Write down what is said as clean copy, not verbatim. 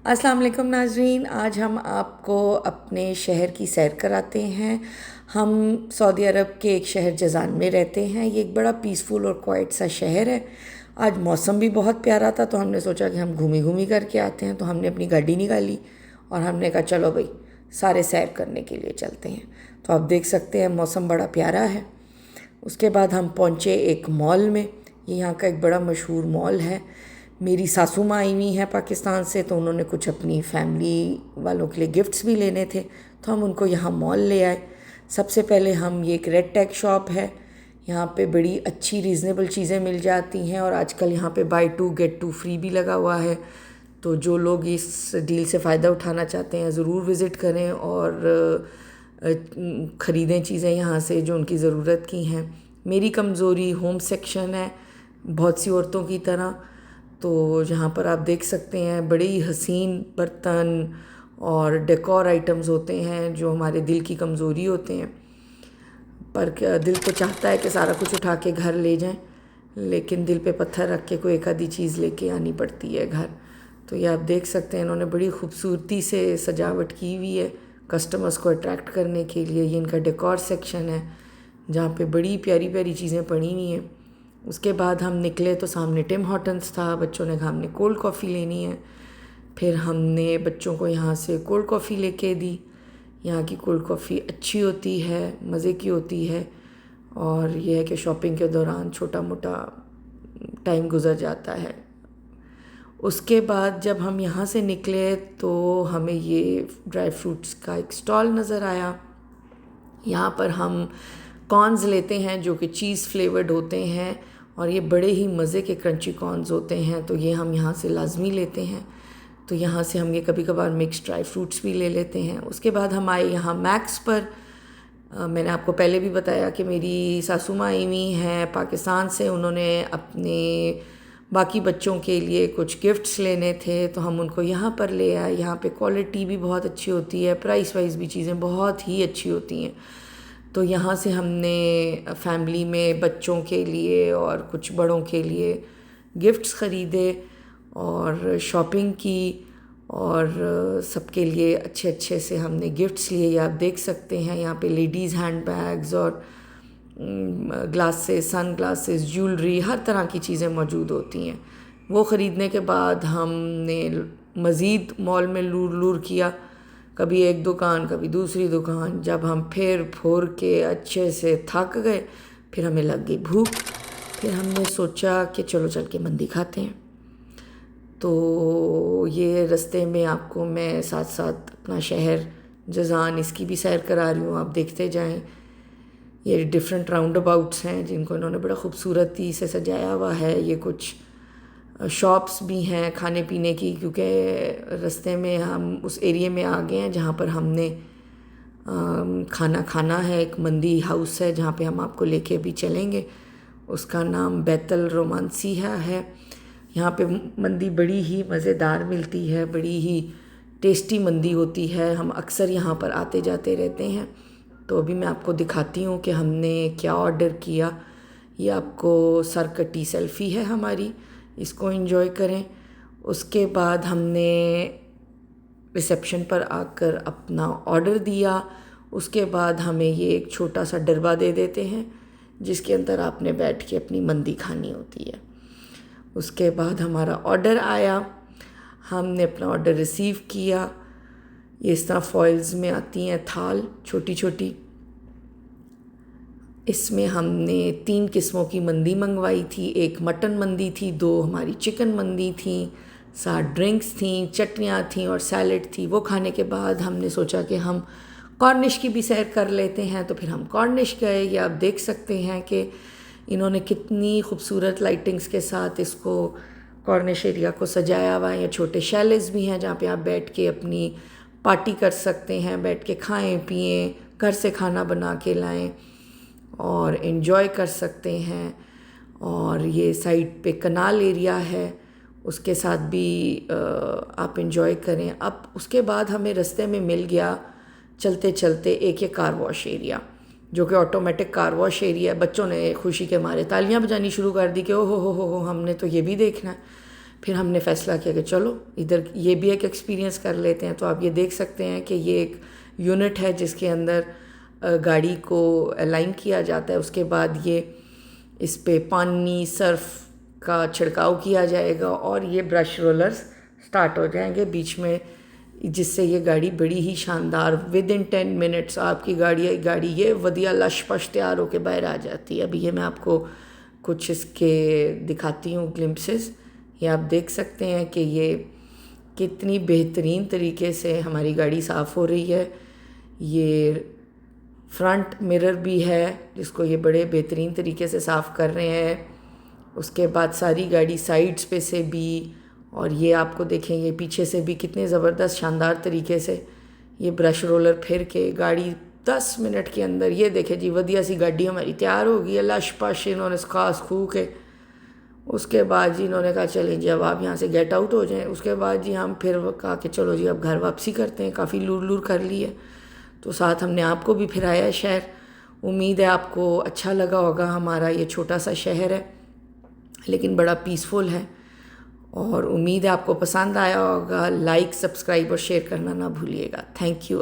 अस्सलाम वालेकुम नाजरीन। आज हम आपको अपने शहर की सैर कराते हैं। हम सऊदी अरब के एक शहर जज़ान में रहते हैं। ये एक बड़ा पीसफुल और क्वाइट सा शहर है। आज मौसम भी बहुत प्यारा था तो हमने सोचा कि हम घूमी घूमी करके आते हैं। तो हमने अपनी गाड़ी निकाली और हमने कहा चलो भाई सारे सैर करने के लिए चलते हैं। तो आप देख सकते हैं मौसम बड़ा प्यारा है। उसके बाद हम पहुँचे एक मॉल में। ये यहाँ का एक बड़ा मशहूर मॉल है। मेरी सासू माँ आई हुई हैं पाकिस्तान से, तो उन्होंने कुछ अपनी फैमिली वालों के लिए गिफ्ट्स भी लेने थे, तो हम उनको यहाँ मॉल ले आए। सबसे पहले हम ये एक रेड टैग शॉप है। यहाँ पे बड़ी अच्छी रीज़नेबल चीज़ें मिल जाती हैं और आजकल यहाँ पे buy two get two free भी लगा हुआ है। तो जो लोग इस डील से फ़ायदा उठाना चाहते हैं ज़रूर विज़िट करें और ख़रीदें चीज़ें यहाँ से जो उनकी ज़रूरत की हैं। मेरी कमज़ोरी होम सेक्शन है, बहुत सी औरतों की तरह। तो जहाँ पर आप देख सकते हैं बड़े ही हसीन बर्तन और डेकोर आइटम्स होते हैं जो हमारे दिल की कमज़ोरी होते हैं। पर दिल तो चाहता है कि सारा कुछ उठा के घर ले जाएं, लेकिन दिल पे पत्थर रख के कोई एक आधी चीज़ लेके आनी पड़ती है घर। तो ये आप देख सकते हैं इन्होंने बड़ी खूबसूरती से सजावट की हुई है कस्टमर्स को अट्रैक्ट करने के लिए। ये इनका डेकोर सेक्शन है जहाँ पे बड़ी प्यारी प्यारी चीज़ें पड़ी हुई हैं। उसके बाद हम निकले तो सामने टिम हॉर्टन्स था। बच्चों ने कहा हमने कोल्ड कॉफ़ी लेनी है। फिर हमने बच्चों को यहाँ से कोल्ड कॉफ़ी लेके दी। यहाँ की कोल्ड कॉफ़ी अच्छी होती है, मज़े की होती है। और यह है कि शॉपिंग के दौरान छोटा मोटा टाइम गुजर जाता है। उसके बाद जब हम यहाँ से निकले तो हमें ये ड्राई फ्रूट्स का एक स्टॉल नज़र आया। यहाँ पर हम कॉर्न्स लेते हैं जो कि चीज़ फ्लेवर्ड होते हैं और ये बड़े ही मज़े के क्रंची कॉर्न्स होते हैं, तो ये हम यहाँ से लाजमी लेते हैं। तो यहाँ से हम ये कभी कभार मिक्स ड्राई फ्रूट्स भी ले लेते हैं। उसके बाद हम आए यहाँ मैक्स पर। मैंने आपको पहले भी बताया कि मेरी सासू माँ आई हुई हैं पाकिस्तान से। उन्होंने अपने बाकी बच्चों के लिए कुछ गिफ्ट्स लेने थे तो हम उनको यहाँ पर ले आए। यहाँ पे क्वालिटी भी बहुत अच्छी होती है, प्राइस वाइज भी चीज़ें बहुत ही अच्छी होती हैं। तो यहाँ से हमने फैमिली में बच्चों के लिए और कुछ बड़ों के लिए गिफ्ट्स ख़रीदे और शॉपिंग की और सबके लिए अच्छे अच्छे से हमने गिफ्ट्स लिए। ये आप देख सकते हैं यहाँ पे लेडीज़ हैंड बैग्स और ग्लासेस, सन ग्लासेस, ज्वेलरी, हर तरह की चीज़ें मौजूद होती हैं। वो ख़रीदने के बाद हमने मज़ीद मॉल में लूर लूर किया, कभी एक दुकान कभी दूसरी दुकान। जब हम फिर फोर के अच्छे से थक गए, फिर हमें लग गई भूख। फिर हमने सोचा कि चलो चल के मंदी खाते हैं। तो ये रास्ते में आपको मैं साथ साथ अपना शहर जज़ान इसकी भी सैर करा रही हूँ, आप देखते जाएं। ये डिफरेंट राउंड अबाउट्स हैं जिनको इन्होंने बड़ा खूबसूरती से सजाया हुआ है। ये कुछ शॉप्स भी हैं खाने पीने की, क्योंकि रास्ते में हम उस एरिया में आ गए हैं जहाँ पर हमने खाना खाना है। एक मंदी हाउस है जहाँ पे हम आपको लेके भी चलेंगे। उसका नाम बैतल रोमांसिया है। यहाँ पे मंदी बड़ी ही मज़ेदार मिलती है, बड़ी ही टेस्टी मंदी होती है। हम अक्सर यहाँ पर आते जाते रहते हैं। तो अभी मैं आपको दिखाती हूँ कि हमने क्या ऑर्डर किया। ये आपको सरकटी सेल्फ़ी है हमारी, इसको एंजॉय करें। उसके बाद हमने रिसेप्शन पर आकर अपना ऑर्डर दिया। उसके बाद हमें ये एक छोटा सा डब्बा दे देते हैं जिसके अंदर आपने बैठ के अपनी मंदी खानी होती है। उसके बाद हमारा ऑर्डर आया, हमने अपना ऑर्डर रिसीव किया। ये इस तरह फॉइल्स में आती हैं थाल छोटी छोटी। इसमें हमने 3 किस्मों की मंदी मंगवाई थी। एक मटन मंदी थी, 2 हमारी चिकन मंदी थी, 7 ड्रिंक्स थी, चटनियाँ थी और सैलड थी। वो खाने के बाद हमने सोचा कि हम कॉर्निश की भी सैर कर लेते हैं, तो फिर हम कॉर्निश गए। ये आप देख सकते हैं कि इन्होंने कितनी खूबसूरत लाइटिंग्स के साथ इसको कॉर्निश एरिया को सजाया हुआ है। या छोटे शैलेस भी हैं जहाँ पे आप बैठ के अपनी पार्टी कर सकते हैं, बैठ के खाएं पिएं, घर से खाना बना के लाएं और एंजॉय कर सकते हैं। और ये साइड पे कनाल एरिया है, उसके साथ भी आप एंजॉय करें। अब उसके बाद हमें रास्ते में मिल गया चलते चलते एक ये कार वॉश एरिया, जो कि ऑटोमेटिक कार वॉश एरिया है। बच्चों ने खुशी के मारे तालियां बजानी शुरू कर दी कि ओ हो हमने तो ये भी देखना है। फिर हमने फ़ैसला किया कि चलो इधर ये भी एक एक्सपीरियंस कर लेते हैं। तो आप ये देख सकते हैं कि ये एक यूनिट है जिसके अंदर गाड़ी को अलाइन किया जाता है। उसके बाद ये इस पे पानी सर्फ का छिड़काव किया जाएगा और ये ब्रश रोलर्स स्टार्ट हो जाएंगे बीच में, जिससे ये गाड़ी बड़ी ही शानदार विद इन 10 मिनट्स आपकी गाड़ी ये वधिया लश पश तैयार होकर बाहर आ जाती है। अभी ये मैं आपको कुछ इसके दिखाती हूँ ग्लिम्पसेस। ये आप देख सकते हैं कि ये कितनी बेहतरीन तरीके से हमारी गाड़ी साफ़ हो रही है। ये फ्रंट मिरर भी है जिसको ये बड़े बेहतरीन तरीके से साफ़ कर रहे हैं। उसके बाद सारी गाड़ी साइड्स पे से भी, और ये आपको देखें ये पीछे से भी कितने ज़बरदस्त शानदार तरीके से ये ब्रश रोलर फिर के गाड़ी 10 मिनट के अंदर, ये देखें जी वधिया सी गाड़ी हमारी तैयार हो गई है लश पश। इन्होंने खास खू के उसके बाद जी इन्होंने कहा चलें जी अब आप यहाँ से गेट आउट हो जाएं। उसके बाद जी हम फिर कहा कि चलो जी अब घर वापसी करते हैं, काफ़ी लूर लूर कर ली है। तो साथ हमने आपको भी फिराया है शहर। उम्मीद है आपको अच्छा लगा होगा। हमारा ये छोटा सा शहर है लेकिन बड़ा पीसफुल है, और उम्मीद है आपको पसंद आया होगा। लाइक, सब्सक्राइब और शेयर करना ना भूलिएगा। Thank you.